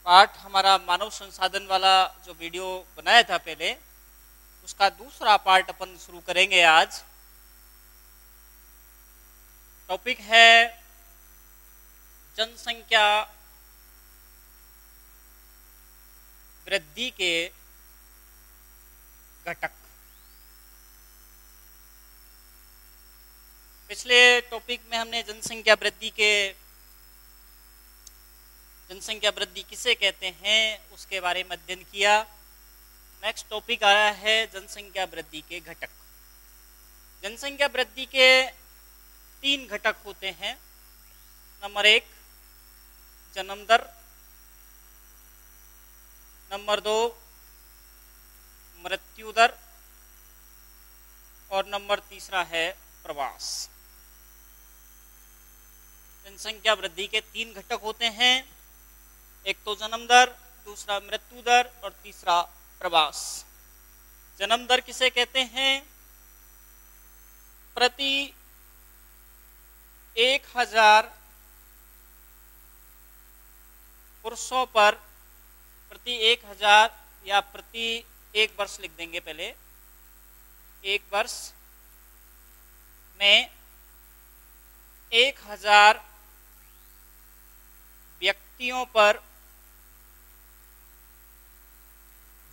Part हमारा मानव संसाधन वाला जो वीडियो बनाया था पहले, उसका दूसरा पार्ट अपन शुरू करेंगे आज। टॉपिक है जनसंख्या वृद्धि के घटक। पिछले टॉपिक में हमने जनसंख्या वृद्धि किसे कहते हैं उसके बारे में अध्ययन किया। नेक्स्ट टॉपिक आया है जनसंख्या वृद्धि के घटक। जनसंख्या वृद्धि के 3 घटक होते हैं। नंबर 1 जन्म दर, नंबर 2 मृत्यु दर और नंबर 3 है प्रवास। जनसंख्या वृद्धि के 3 घटक होते हैं, एक तो जन्म दर, दूसरा मृत्यु दर और तीसरा प्रवास। जन्म दर किसे कहते हैं? प्रति 1000 पुरुषों पर, प्रति 1000 या प्रति 1 वर्ष लिख देंगे पहले, 1 वर्ष में 1000 व्यक्तियों पर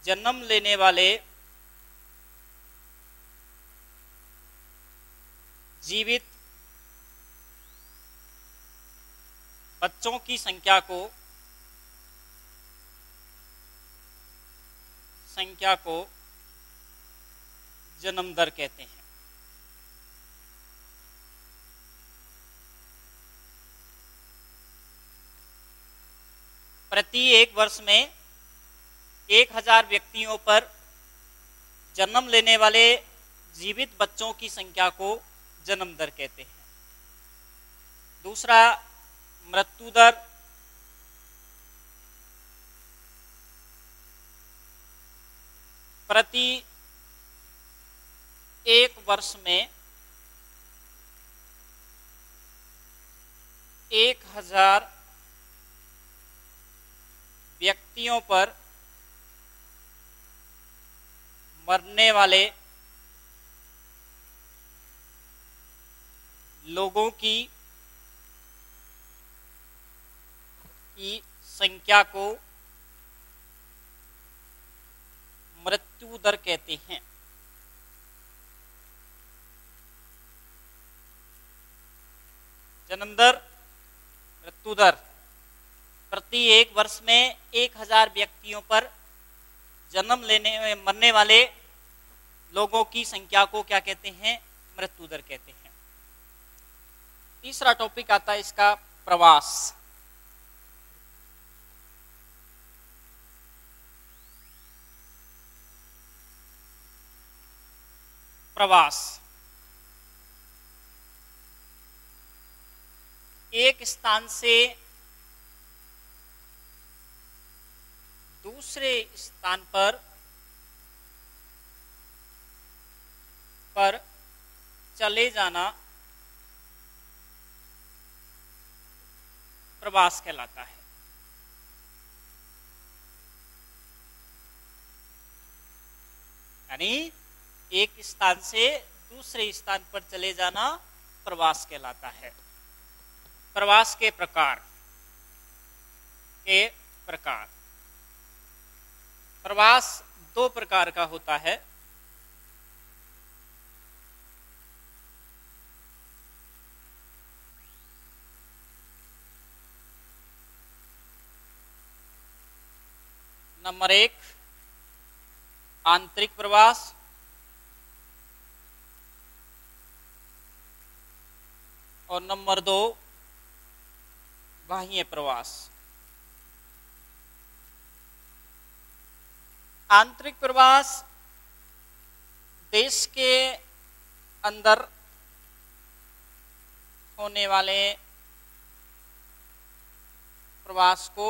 जन्म लेने वाले जीवित बच्चों की संख्या को जन्म दर कहते हैं। प्रति 1 वर्ष में 1000 व्यक्तियों पर जन्म लेने वाले जीवित बच्चों की संख्या को जन्म दर कहते हैं। दूसरा मृत्यु दर, प्रति 1 वर्ष में 1000 व्यक्तियों पर मरने वाले लोगों की संख्या को मृत्यु दर कहते हैं। जन्म दर, मृत्यु दर, प्रति 1 वर्ष में 1000 व्यक्तियों पर मरने वाले लोगों की संख्या को क्या कहते हैं? मृत्यु दर कहते हैं। तीसरा टॉपिक आता है इसका प्रवास। प्रवास एक स्थान से दूसरे स्थान पर चले जाना प्रवास कहलाता है। यानी एक स्थान से दूसरे स्थान पर चले जाना प्रवास कहलाता है। प्रवास के प्रकार प्रवास 2 प्रकार का होता है। नंबर 1 आंतरिक प्रवास और नंबर 2 बाह्य प्रवास। आंतरिक प्रवास देश के अंदर होने वाले प्रवास को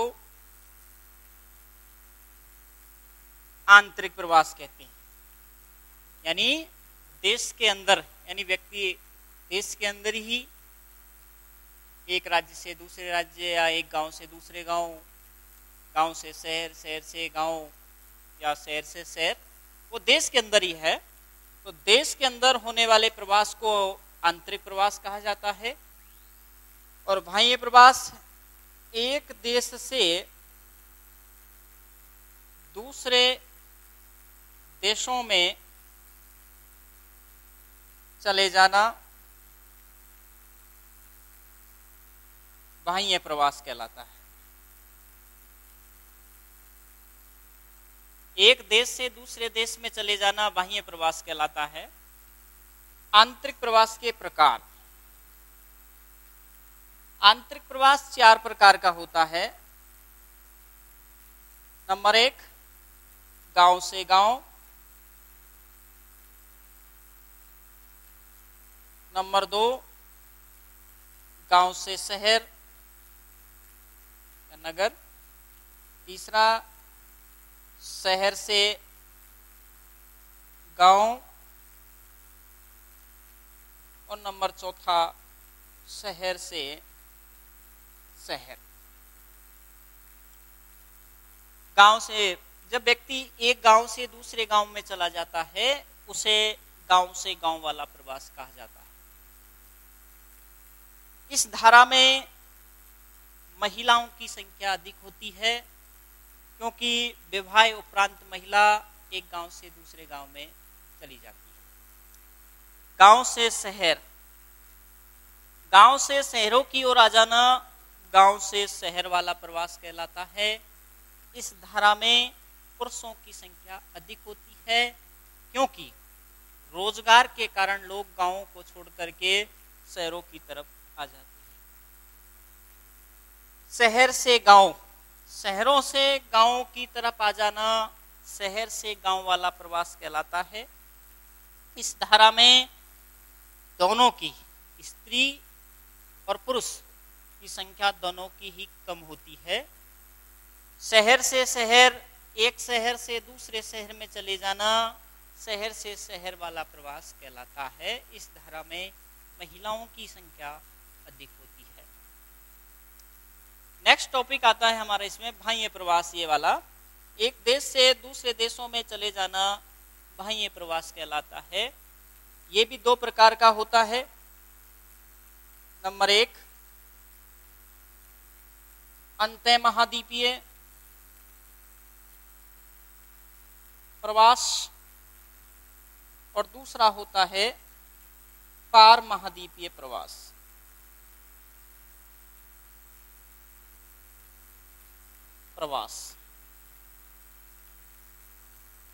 आंतरिक प्रवास कहते हैं। यानी देश के अंदर, यानी व्यक्ति देश के अंदर ही एक राज्य से दूसरे राज्य या एक गांव से दूसरे गांव गांव से शहर, शहर से गांव या शहर से शहर, वो देश के अंदर ही है। तो देश के अंदर होने वाले प्रवास को आंतरिक प्रवास कहा जाता है। और बाह्य प्रवास एक देश से दूसरे देशों में चले जाना बाह्य प्रवास कहलाता है। एक देश से दूसरे देश में चले जाना बाह्य प्रवास कहलाता है। आंतरिक प्रवास के प्रकार, आंतरिक प्रवास 4 प्रकार का होता है। नंबर 1, गांव से गांव। नंबर 2, गांव से शहर या नगर। तीसरा, शहर से गांव। और नंबर 4, शहर से शहर। गांव से, जब व्यक्ति एक गांव से दूसरे गांव में चला जाता है उसे गांव से गांव वाला प्रवास कहा जाता है। इस धारा में महिलाओं की संख्या अधिक होती है, क्योंकि विवाह उपरांत महिला एक गांव से दूसरे गांव में चली जाती है। गांव से शहर, गांव से शहरों की ओर आ जाना गांव से शहर वाला प्रवास कहलाता है। इस धारा में पुरुषों की संख्या अधिक होती है, क्योंकि रोजगार के कारण लोग गांवों को छोड़ करके शहरों की तरफ आ जाते हैं। शहर से गांव, शहरों से गांवों की तरफ आ जाना शहर से गांव वाला प्रवास कहलाता है। इस धारा में दोनों की, स्त्री और पुरुष की संख्या दोनों की ही कम होती है। शहर से शहर, एक शहर से दूसरे शहर में चले जाना शहर से शहर वाला प्रवास कहलाता है। इस धारा में महिलाओं की संख्या अधिक होती है। नेक्स्ट टॉपिक आता है हमारा इसमें बाह्य प्रवास, ये वाला। एक देश से दूसरे देशों में चले जाना बाह्य प्रवास कहलाता है। ये भी 2 प्रकार का होता है। नंबर 1, अंतः महाद्वीपीय प्रवास और दूसरा होता है पार महाद्वीपीय प्रवास।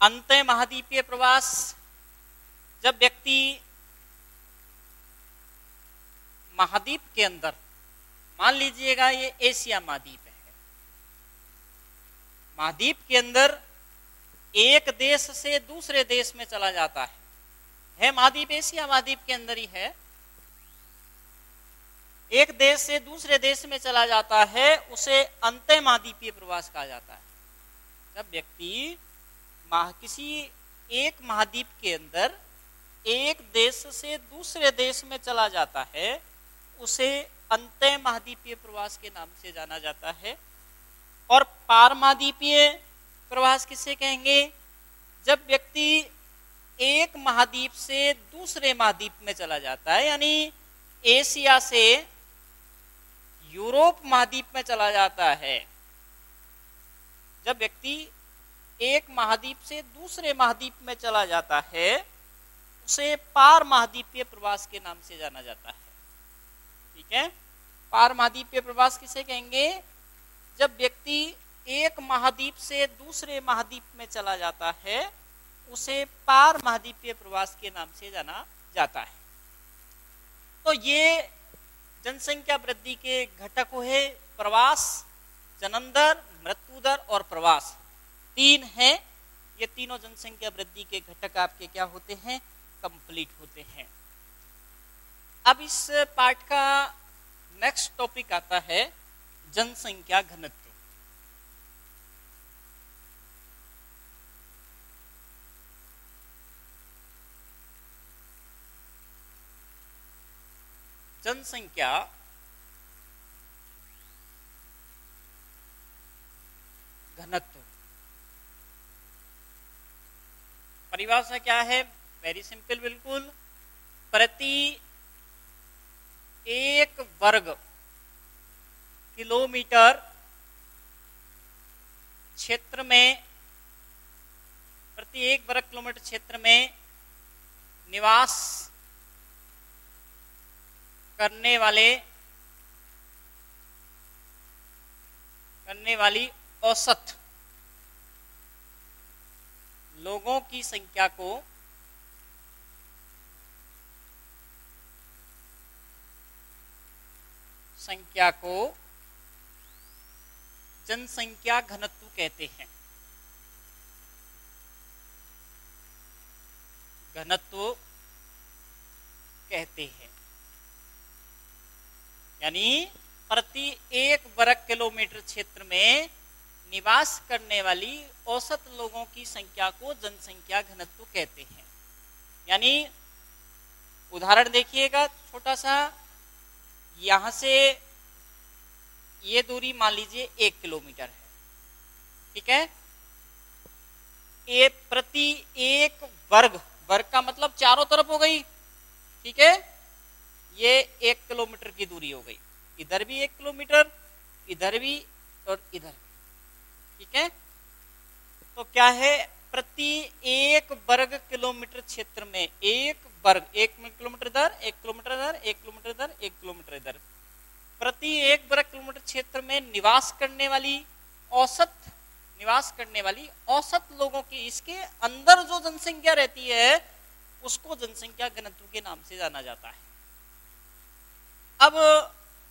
अंतः महाद्वीपीय प्रवास, जब व्यक्ति महाद्वीप के अंदर, मान लीजिएगा ये एशिया महाद्वीप है, महाद्वीप के अंदर एक देश से दूसरे देश में चला जाता है महाद्वीप एशिया महाद्वीप के अंदर ही है। एक देश से दूसरे देश में चला जाता है उसे अंतः महाद्वीपीय प्रवास कहा जाता है। जब व्यक्ति किसी एक महाद्वीप के अंदर एक देश से दूसरे देश में चला जाता है उसे अंतः महाद्वीपीय प्रवास के नाम से जाना जाता है। और पार महाद्वीपीय प्रवास किसे कहेंगे? जब व्यक्ति एक महाद्वीप से दूसरे महाद्वीप में चला जाता है, यानी एशिया से यूरोप महाद्वीप में चला जाता है। जब व्यक्ति एक महाद्वीप से दूसरे महाद्वीप में चला जाता है उसे पार महाद्वीपीय प्रवास के नाम से जाना जाता है। ठीक है, पार महाद्वीपीय प्रवास किसे कहेंगे? जब व्यक्ति एक महाद्वीप से दूसरे महाद्वीप में चला जाता है उसे पार महाद्वीपीय प्रवास के नाम से जाना जाता है। तो ये जनसंख्या वृद्धि के घटक हुए प्रवास, जन्म दर, मृत्यु दर और प्रवास, 3 हैं। ये तीनों जनसंख्या वृद्धि के घटक आपके क्या होते हैं? कंप्लीट होते हैं। अब इस पार्ट का नेक्स्ट टॉपिक आता है जनसंख्या घनत्व। जनसंख्या घनत्व। परिभाषा क्या है? वेरी सिंपल, बिल्कुल। प्रति 1 वर्ग किलोमीटर क्षेत्र में, प्रति 1 वर्ग किलोमीटर क्षेत्र में निवास करने वाली औसत लोगों की संख्या को जनसंख्या घनत्व कहते हैं। घनत्व कहते हैं, यानी प्रति 1 वर्ग किलोमीटर क्षेत्र में निवास करने वाली औसत लोगों की संख्या को जनसंख्या घनत्व कहते हैं। यानी उदाहरण देखिएगा छोटा सा, यहां से ये दूरी मान लीजिए 1 किलोमीटर है, ठीक है। ये प्रति 1 वर्ग का मतलब चारों तरफ हो गई, ठीक है। ये 1 किलोमीटर की दूरी हो गई, इधर भी 1 किलोमीटर, इधर भी और इधर भी, ठीक है। तो क्या है, प्रति 1 वर्ग किलोमीटर क्षेत्र में 1 वर्ग, 1 किलोमीटर इधर, 1 किलोमीटर इधर, 1 किलोमीटर इधर, 1 किलोमीटर इधर, प्रति 1 वर्ग किलोमीटर क्षेत्र में निवास करने वाली औसत लोगों की, इसके अंदर जो जनसंख्या रहती है उसको जनसंख्या घनत्व के नाम से जाना जाता है। अब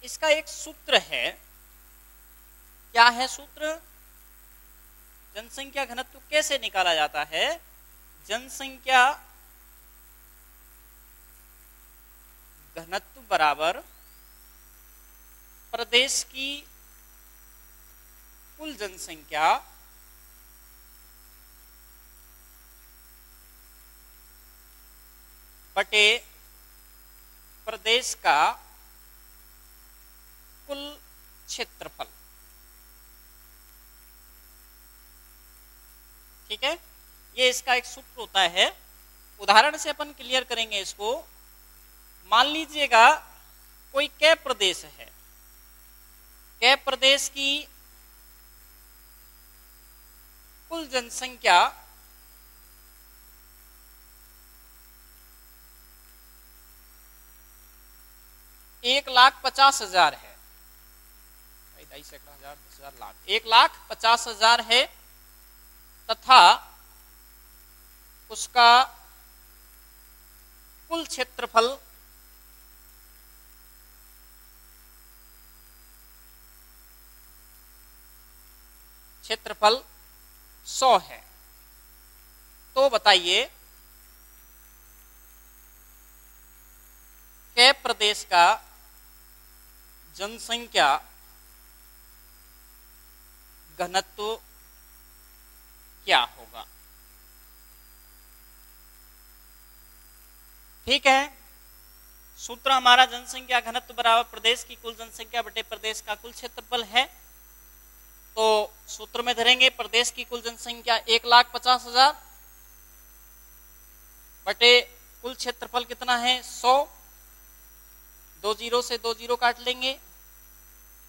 इसका एक सूत्र है, क्या है सूत्र? जनसंख्या घनत्व कैसे निकाला जाता है? जनसंख्या घनत्व बराबर प्रदेश की कुल जनसंख्या बटे प्रदेश का कुल क्षेत्रफल, ठीक है। ये इसका एक सूत्र होता है। उदाहरण से अपन क्लियर करेंगे इसको। मान लीजिएगा कोई कै प्रदेश है, कै प्रदेश की कुल जनसंख्या 1,50,000 है, 1,50,000 है, तथा उसका कुल क्षेत्रफल 100 है। तो बताइए कै प्रदेश का जनसंख्या घनत्व क्या होगा? ठीक है, सूत्र हमारा जनसंख्या घनत्व बराबर प्रदेश की कुल जनसंख्या बटे प्रदेश का कुल क्षेत्रफल है। तो सूत्र में धरेंगे प्रदेश की कुल जनसंख्या 1,50,000 बटे कुल क्षेत्रफल कितना है 100, 2 जीरो से 2 जीरो काट लेंगे,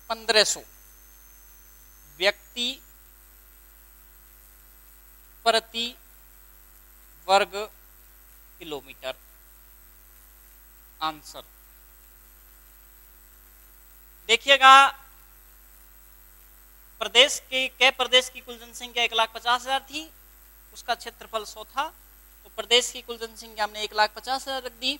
1500 व्यक्ति प्रति वर्ग किलोमीटर। आंसर देखिएगा, प्रदेश की कुल जनसंख्या 1,50,000 थी, उसका क्षेत्रफल 100 था, तो प्रदेश की कुल जनसंख्या हमने 1,50,000 रख दी,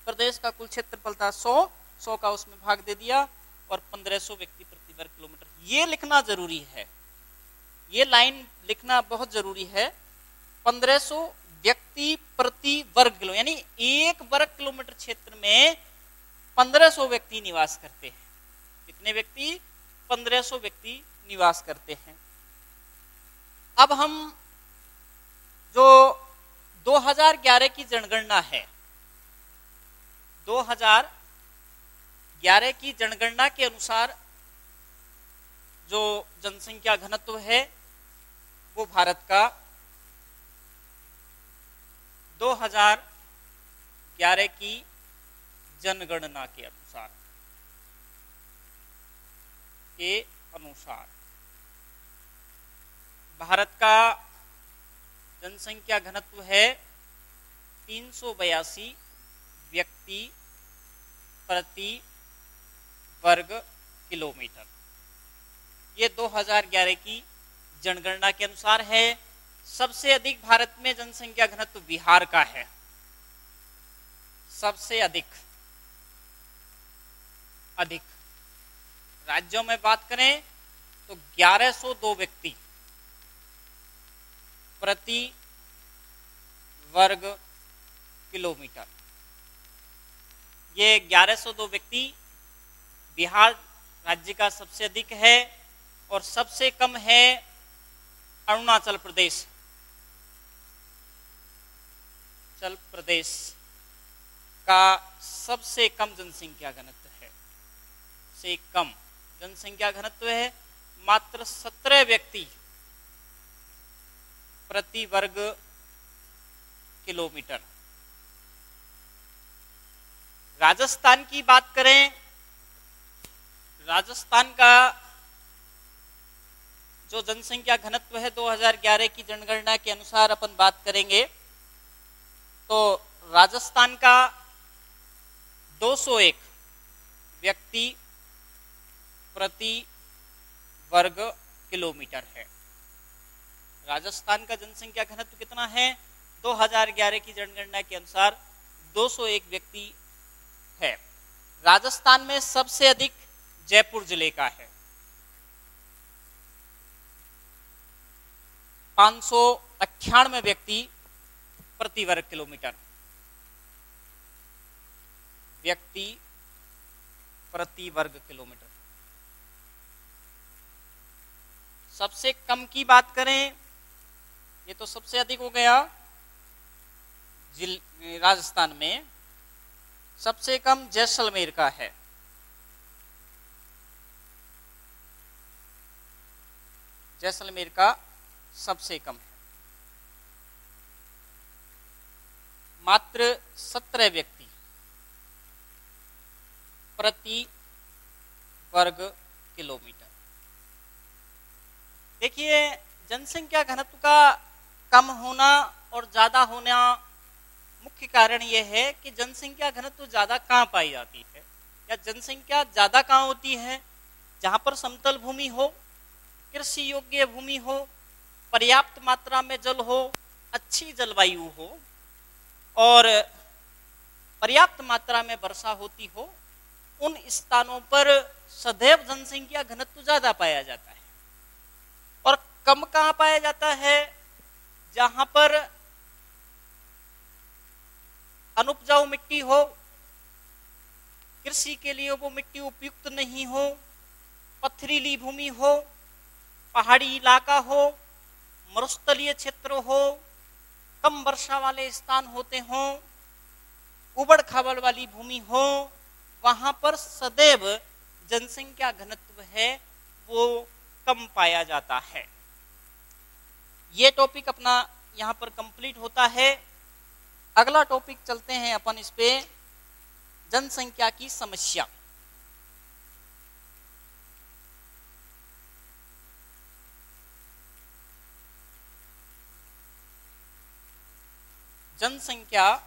प्रदेश का कुल क्षेत्रफल था 100 का उसमें भाग दे दिया और 1500 व्यक्ति प्रति वर्ग किलोमीटर। ये लिखना जरूरी है, ये लाइन लिखना बहुत जरूरी है। 1500 व्यक्ति प्रति वर्ग किलो, यानी 1 वर्ग किलोमीटर क्षेत्र में 1500 व्यक्ति निवास करते हैं। कितने व्यक्ति? 1500 व्यक्ति निवास करते हैं। अब हम जो 2011 की जनगणना है, 2011 की जनगणना के अनुसार जो जनसंख्या घनत्व है भारत का 2011 की जनगणना के अनुसार भारत का जनसंख्या घनत्व है 382 व्यक्ति प्रति वर्ग किलोमीटर। ये 2011 की जनगणना के अनुसार है। सबसे अधिक भारत में जनसंख्या घनत्व बिहार का है, सबसे अधिक राज्यों में बात करें तो 1102 व्यक्ति प्रति वर्ग किलोमीटर। ये 1102 व्यक्ति बिहार राज्य का सबसे अधिक है और सबसे कम है अरुणाचल प्रदेश। का सबसे कम जनसंख्या घनत्व है, से कम जनसंख्या घनत्व है, मात्र 17 व्यक्ति प्रति वर्ग किलोमीटर। राजस्थान की बात करें, राजस्थान का जो जनसंख्या घनत्व है 2011 की जनगणना के अनुसार अपन बात करेंगे तो राजस्थान का 201 व्यक्ति प्रति वर्ग किलोमीटर है। राजस्थान का जनसंख्या घनत्व कितना है? 2011 की जनगणना के अनुसार 201 व्यक्ति है। राजस्थान में सबसे अधिक जयपुर जिले का है, 598 व्यक्ति प्रति वर्ग किलोमीटर। व्यक्ति प्रति वर्ग किलोमीटर। सबसे कम की बात करें, ये तो सबसे अधिक हो गया राजस्थान में, सबसे कम जैसलमेर का है, जैसलमेर का सबसे कम है, मात्र 17 व्यक्ति प्रति वर्ग किलोमीटर। देखिए, जनसंख्या घनत्व का कम होना और ज्यादा होना मुख्य कारण यह है कि जनसंख्या घनत्व ज्यादा कहाँ पाई जाती है या जनसंख्या ज्यादा कहाँ होती है? जहां पर समतल भूमि हो, कृषि योग्य भूमि हो, पर्याप्त मात्रा में जल हो, अच्छी जलवायु हो और पर्याप्त मात्रा में वर्षा होती हो, उन स्थानों पर सदैव जनसंख्या घनत्व ज्यादा पाया जाता है। और कम कहाँ पाया जाता है? जहां पर अनुपजाऊ मिट्टी हो, कृषि के लिए वो मिट्टी उपयुक्त नहीं हो, पथरीली भूमि हो, पहाड़ी इलाका हो, मरुस्थलीय क्षेत्र हो, कम वर्षा वाले स्थान होते हों, उबड़ खाबड़ वाली भूमि हो, वहां पर सदैव जनसंख्या घनत्व है वो कम पाया जाता है। ये टॉपिक अपना यहां पर कंप्लीट होता है। अगला टॉपिक चलते हैं अपन इस पे, जनसंख्या की समस्या। जनसंख्या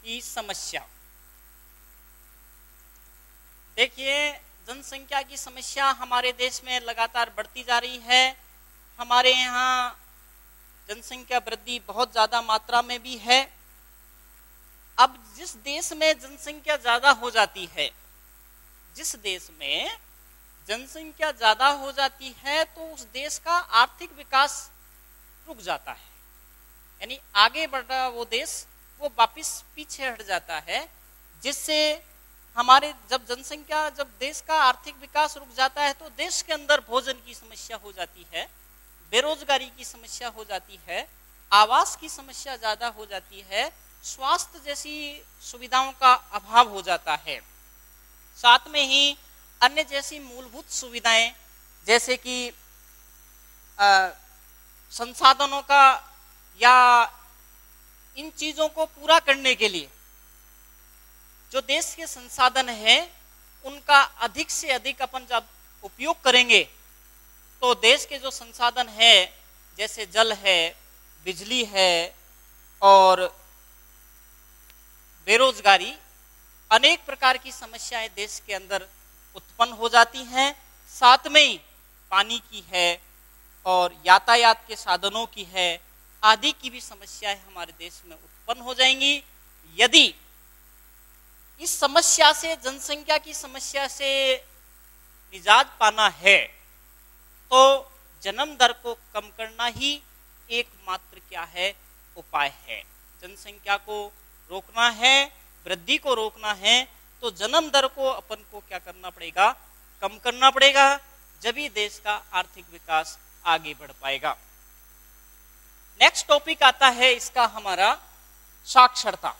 की समस्या। देखिए, जनसंख्या की समस्या हमारे देश में लगातार बढ़ती जा रही है। हमारे यहाँ जनसंख्या वृद्धि बहुत ज्यादा मात्रा में भी है। अब जिस देश में जनसंख्या ज्यादा हो जाती है, जिस देश में जनसंख्या ज्यादा हो जाती है तो उस देश का आर्थिक विकास रुक जाता है, यानी आगे बढ़ रहा वो देश वो वापिस पीछे हट जाता है, जिससे हमारे जब देश का आर्थिक विकास रुक जाता है तो देश के अंदर भोजन की समस्या हो जाती है, बेरोजगारी की समस्या हो जाती है, आवास की समस्या ज्यादा हो जाती है, स्वास्थ्य जैसी सुविधाओं का अभाव हो जाता है। साथ में ही अन्य जैसी मूलभूत सुविधाएं जैसे कि संसाधनों का या इन चीजों को पूरा करने के लिए जो देश के संसाधन है उनका अधिक से अधिक अपन जब उपयोग करेंगे तो देश के जो संसाधन है जैसे जल है, बिजली है और बेरोजगारी, अनेक प्रकार की समस्याएं देश के अंदर उत्पन्न हो जाती हैं। साथ में ही पानी की है और यातायात के साधनों की है, आदि की भी समस्याएं हमारे देश में उत्पन्न हो जाएंगी। यदि इस समस्या से, जनसंख्या की समस्या से निजात पाना है तो जन्म दर को कम करना ही एकमात्र क्या है, उपाय है। जनसंख्या को रोकना है, वृद्धि को रोकना है तो जन्म दर को अपन को क्या करना पड़ेगा, कम करना पड़ेगा, जब ही देश का आर्थिक विकास आगे बढ़ पाएगा। नेक्स्ट टॉपिक आता है इसका हमारा साक्षरता।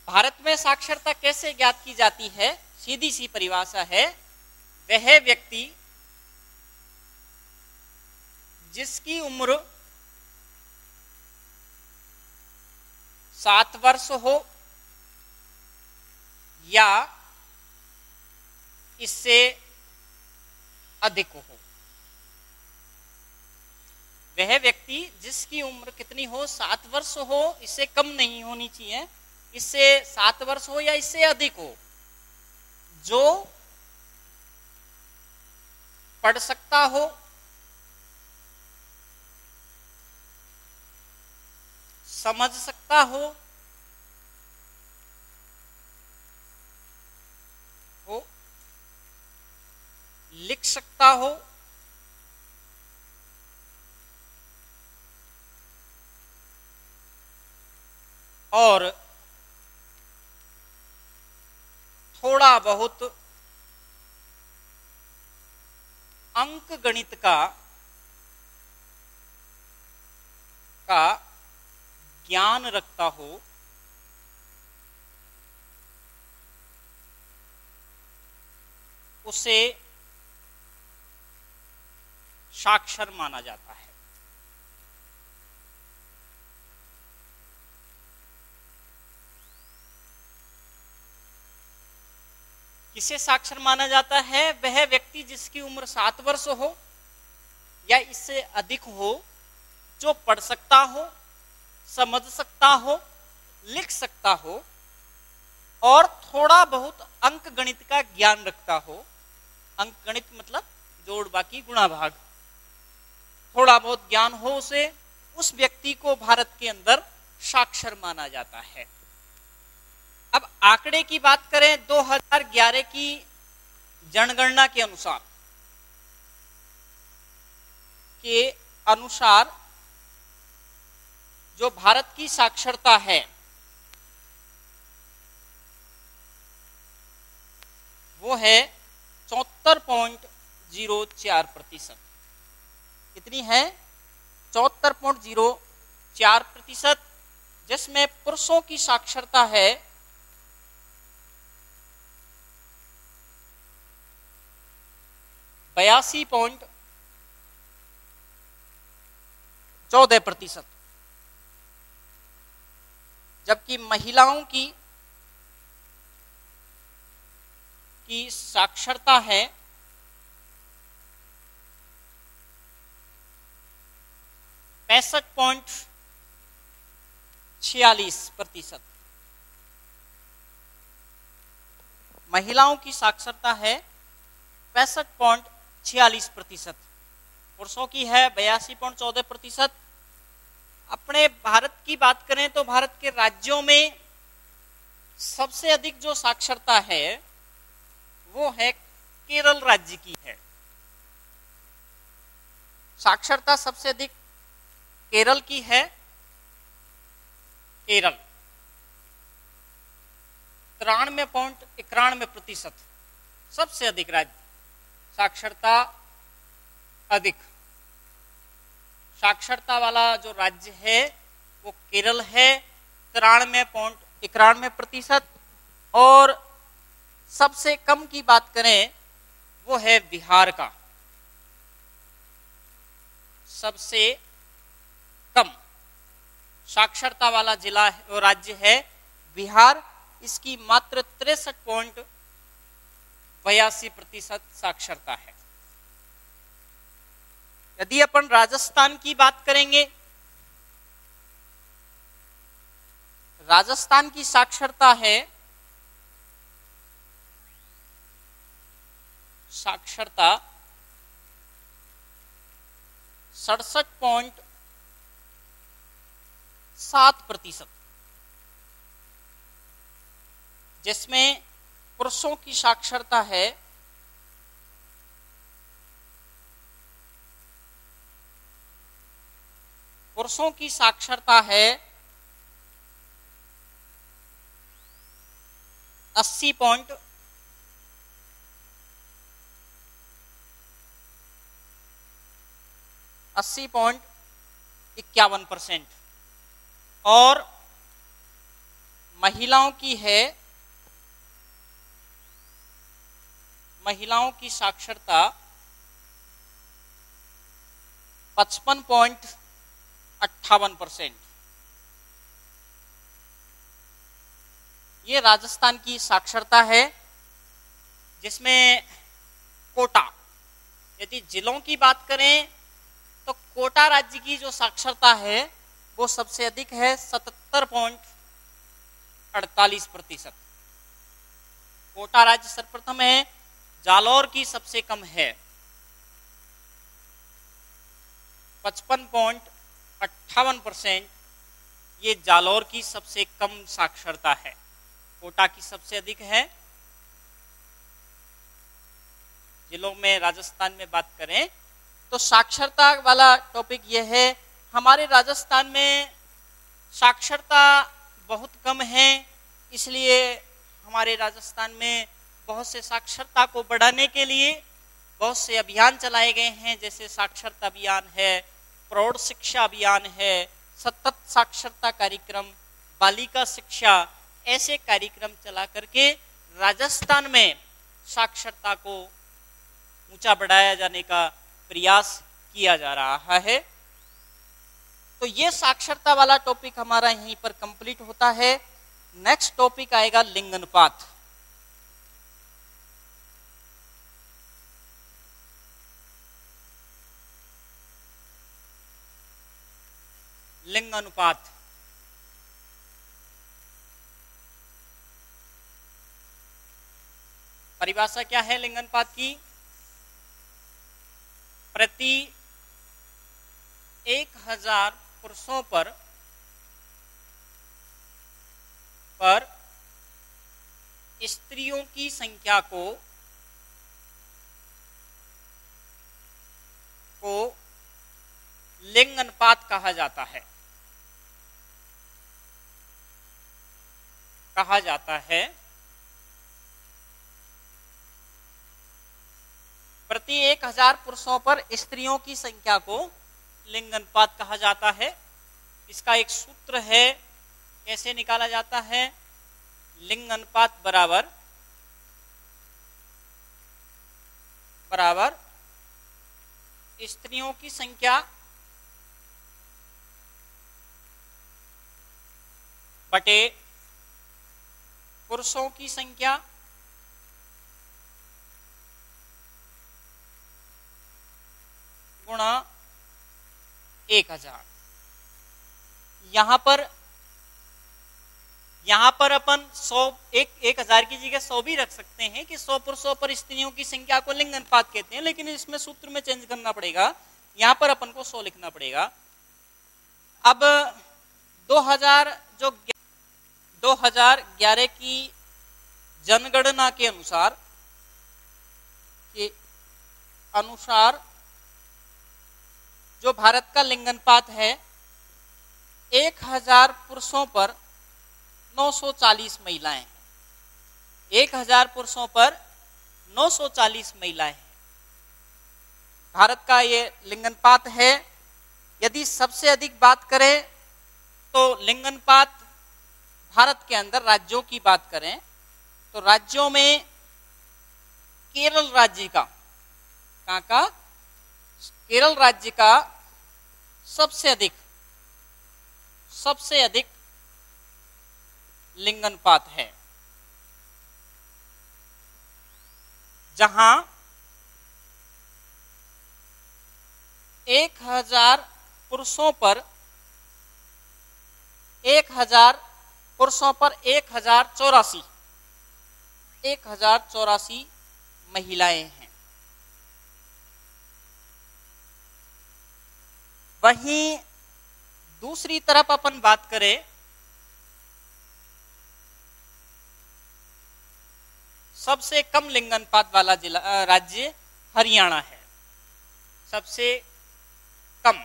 भारत में साक्षरता कैसे ज्ञात की जाती है? सीधी सी परिभाषा है, वह व्यक्ति जिसकी उम्र 7 वर्ष हो या इससे अधिक हो। वह व्यक्ति जिसकी उम्र कितनी हो, 7 वर्ष हो, इससे कम नहीं होनी चाहिए, इससे 7 वर्ष हो या इससे अधिक हो, जो पढ़ सकता हो, समझ सकता हो लिख सकता हो और थोड़ा बहुत अंक गणित का ज्ञान रखता हो, उसे साक्षर माना जाता है। किसे साक्षर माना जाता है? वह व्यक्ति जिसकी उम्र 7 वर्ष हो या इससे अधिक हो, जो पढ़ सकता हो, समझ सकता हो, लिख सकता हो और थोड़ा बहुत अंक गणित का ज्ञान रखता हो। अंक गणित मतलब जोड़ बाकी गुणा भाग, थोड़ा बहुत ज्ञान हो उसे, उस व्यक्ति को भारत के अंदर साक्षर माना जाता है। अब आंकड़े की बात करें 2011 की जनगणना के अनुसार जो भारत की साक्षरता है वो है 74.04%। कितनी है? 74.04%, जिसमें पुरुषों की साक्षरता है 82.14%, जबकि महिलाओं की साक्षरता है 65.46%। महिलाओं की साक्षरता है 65.46%, पुरुषों की है 82.14%। अपने भारत की बात करें तो भारत के राज्यों में सबसे अधिक जो साक्षरता है वो है केरल राज्य की है। साक्षरता सबसे अधिक केरल की है। केरल 93.91%, सबसे अधिक राज्य, साक्षरता अधिक। साक्षरता वाला जो राज्य है वो केरल है 93.91%, और सबसे कम की बात करें वो है बिहार का। सबसे कम साक्षरता वाला जिला और राज्य है बिहार, इसकी मात्र 63.82% साक्षरता है। यदि अपन राजस्थान की बात करेंगे, राजस्थान की साक्षरता है 67.7%, जिसमें पुरुषों की साक्षरता है 80.51%, और महिलाओं की साक्षरता 55.58%। ये राजस्थान की साक्षरता है, जिसमें कोटा, यदि जिलों की बात करें तो कोटा राज्य की जो साक्षरता है वो सबसे अधिक है 77.48%। कोटा राज्य सर्वप्रथम है, जालौर की सबसे कम है 55.58%। ये जालौर की सबसे कम साक्षरता है, कोटा की सबसे अधिक है। जिलों में राजस्थान में बात करें तो साक्षरता वाला टॉपिक यह है, हमारे राजस्थान में साक्षरता बहुत कम है, इसलिए हमारे राजस्थान में बहुत से साक्षरता को बढ़ाने के लिए बहुत से अभियान चलाए गए हैं, जैसे साक्षरता अभियान है, प्रौढ़ शिक्षा अभियान है, सतत साक्षरता कार्यक्रम, बालिका शिक्षा, ऐसे कार्यक्रम चला करके राजस्थान में साक्षरता को ऊंचा बढ़ाया जाने का प्रयास किया जा रहा है। तो ये साक्षरता वाला टॉपिक हमारा यहीं पर कंप्लीट होता है। नेक्स्ट टॉपिक आएगा लिंग अनुपात। लिंग अनुपात परिभाषा क्या है लिंग अनुपात की? प्रति 1000 पुरुषों पर स्त्रियों की संख्या को लिंग अनुपात कहा जाता है। प्रति 1000 पुरुषों पर स्त्रियों की संख्या को लिंग अनुपात कहा जाता है। इसका एक सूत्र है, कैसे निकाला जाता है? लिंग अनुपात बराबर स्त्रियों की संख्या बटे पुरुषों की संख्या गुणा 1000। यहां पर अपन 1000 की जगह 100 भी रख सकते हैं कि 100 पुरुषों पर स्त्रियों की संख्या को लिंग अनुपात कहते हैं, लेकिन इसमें सूत्र में चेंज करना पड़ेगा। यहां पर अपन को 100 लिखना पड़ेगा। अब 2011 की जनगणना के अनुसार जो भारत का लिंग अनुपात है 1000 पुरुषों पर 940 महिलाएं हैं। 1000 पुरुषों पर 940 महिलाएं हैं, भारत का ये लिंग अनुपात है। यदि सबसे अधिक बात करें तो लिंगानुपात भारत के अंदर राज्यों की बात करें तो राज्यों में केरल राज्य का, कहाँ का? केरल राज्य का सबसे अधिक लिंगानुपात है, जहां 1000 पुरुषों पर 1084 महिलाएं हैं। वहीं दूसरी तरफ अपन बात करें सबसे कम लिंगानुपात वाला राज्य हरियाणा है। सबसे कम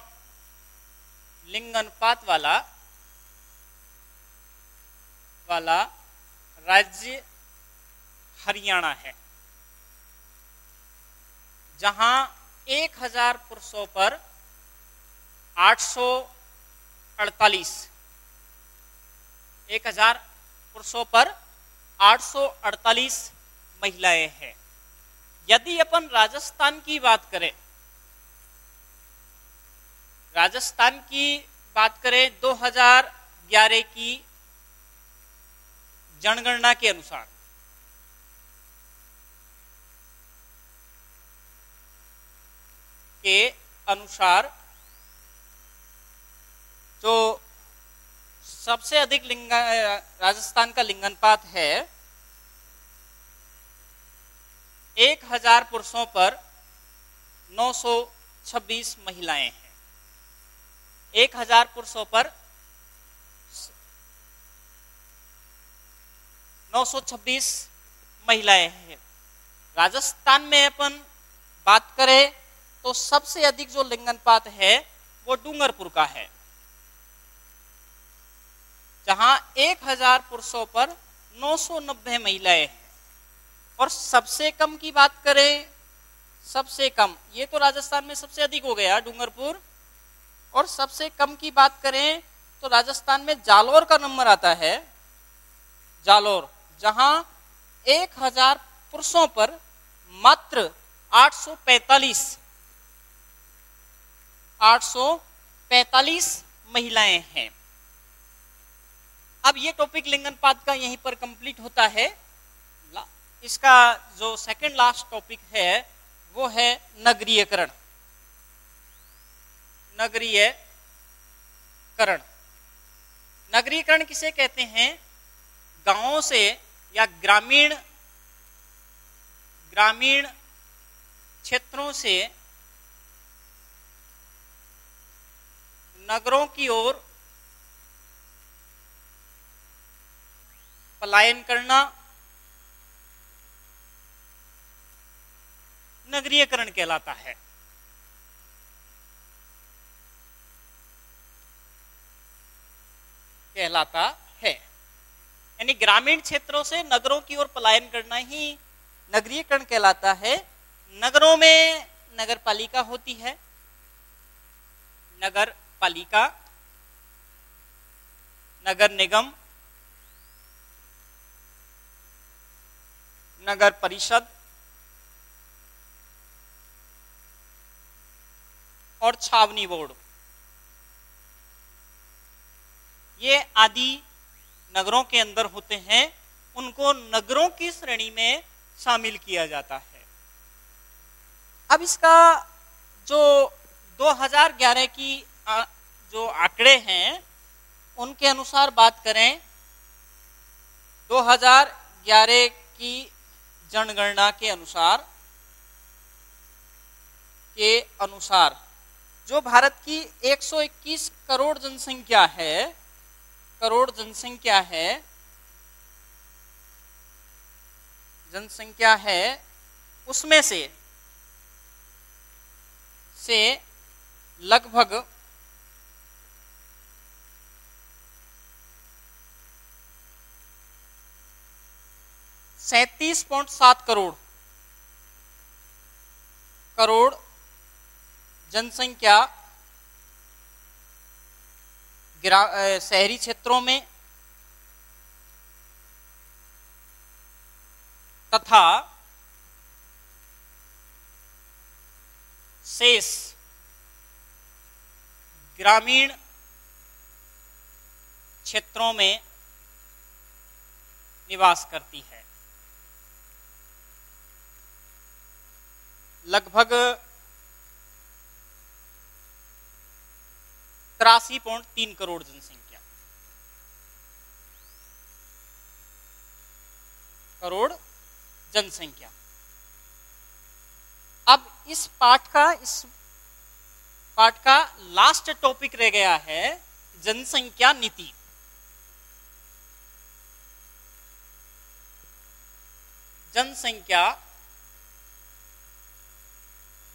लिंगानुपात वाला राज्य हरियाणा है, जहां 1000 पुरुषों पर 848 1000 पुरुषों पर 848 महिलाएं हैं। यदि अपन राजस्थान की बात करें, 2011 की जनगणना के अनुसार जो सबसे अधिक राजस्थान का लिंगानुपात है 1000 पुरुषों पर 926 महिलाएं हैं। 1000 पुरुषों पर 926 महिलाएं हैं। राजस्थान में अपन बात करें तो सबसे अधिक जो लिंगानुपात है वो डूंगरपुर का है, जहां 1000 पुरुषों पर 990 महिलाएं हैं। और सबसे कम की बात करें, सबसे कम, ये तो राजस्थान में सबसे अधिक हो गया डूंगरपुर, और सबसे कम की बात करें तो राजस्थान में जालोर का नंबर आता है। जालोर, जहां 1000 पुरुषों पर मात्र 845 महिलाएं हैं। अब ये टॉपिक लिंगानुपात का यहीं पर कंप्लीट होता है। इसका जो सेकंड लास्ट टॉपिक है वो है नगरीयकरण। नगरीकरण किसे कहते हैं? गांवों से या ग्रामीण क्षेत्रों से नगरों की ओर पलायन करना नगरीयकरण कहलाता है। यानी ग्रामीण क्षेत्रों से नगरों की ओर पलायन करना ही नगरीयकरण कहलाता है। नगरों में नगर पालिका होती है, नगर पालिका, नगर निगम, नगर परिषद और छावनी बोर्ड, ये आदि नगरों के अंदर होते हैं। उनको नगरों की श्रेणी में शामिल किया जाता है। अब इसका जो 2011 की जो आंकड़े हैं उनके अनुसार बात करें, 2011 की जनगणना के अनुसार जो भारत की 121 करोड़ जनसंख्या है, उसमें से लगभग 37.7 करोड़ जनसंख्या शहरी क्षेत्रों में तथा शेष ग्रामीण क्षेत्रों में निवास करती है। लगभग 83.3 करोड़ जनसंख्या। अब इस पाठ का लास्ट टॉपिक रह गया है जनसंख्या नीति। जनसंख्या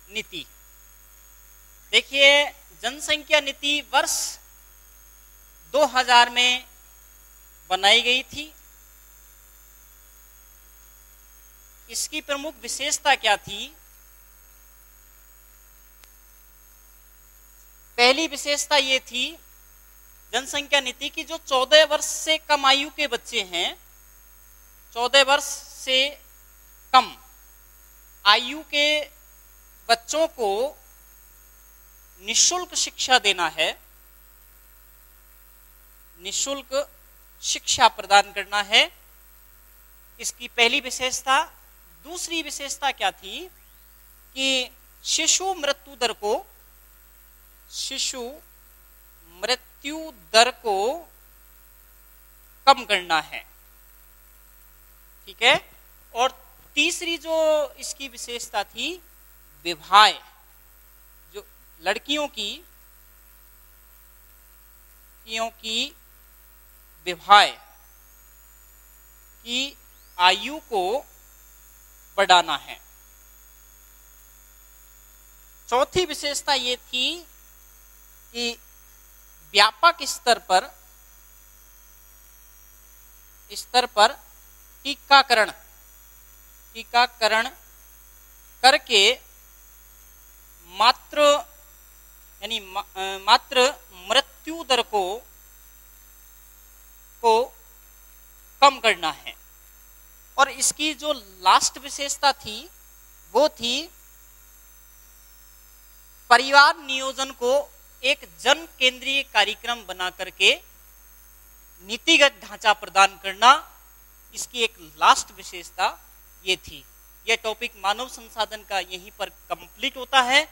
नीति, देखिए जनसंख्या नीति वर्ष 2000 में बनाई गई थी। इसकी प्रमुख विशेषता क्या थी? पहली विशेषता ये थी जनसंख्या नीति की, जो 14 वर्ष से कम आयु के बच्चे हैं, 14 वर्ष से कम आयु के बच्चों को निःशुल्क शिक्षा देना है, निःशुल्क शिक्षा प्रदान करना है। इसकी पहली विशेषता। दूसरी विशेषता क्या थी कि शिशु मृत्यु दर को कम करना है। ठीक है। और तीसरी जो इसकी विशेषता थी, विवाह, जो लड़कियों की विवाह की आयु को बढ़ाना है। चौथी विशेषता ये थी कि व्यापक स्तर पर टीकाकरण करके मात्र मृत्यु दर को कम करना है। और इसकी जो लास्ट विशेषता थी वो थी परिवार नियोजन को एक जन केंद्रीय कार्यक्रम बना करके नीतिगत ढांचा प्रदान करना। इसकी एक लास्ट विशेषता ये थी। यह टॉपिक मानव संसाधन का यहीं पर कंप्लीट होता है।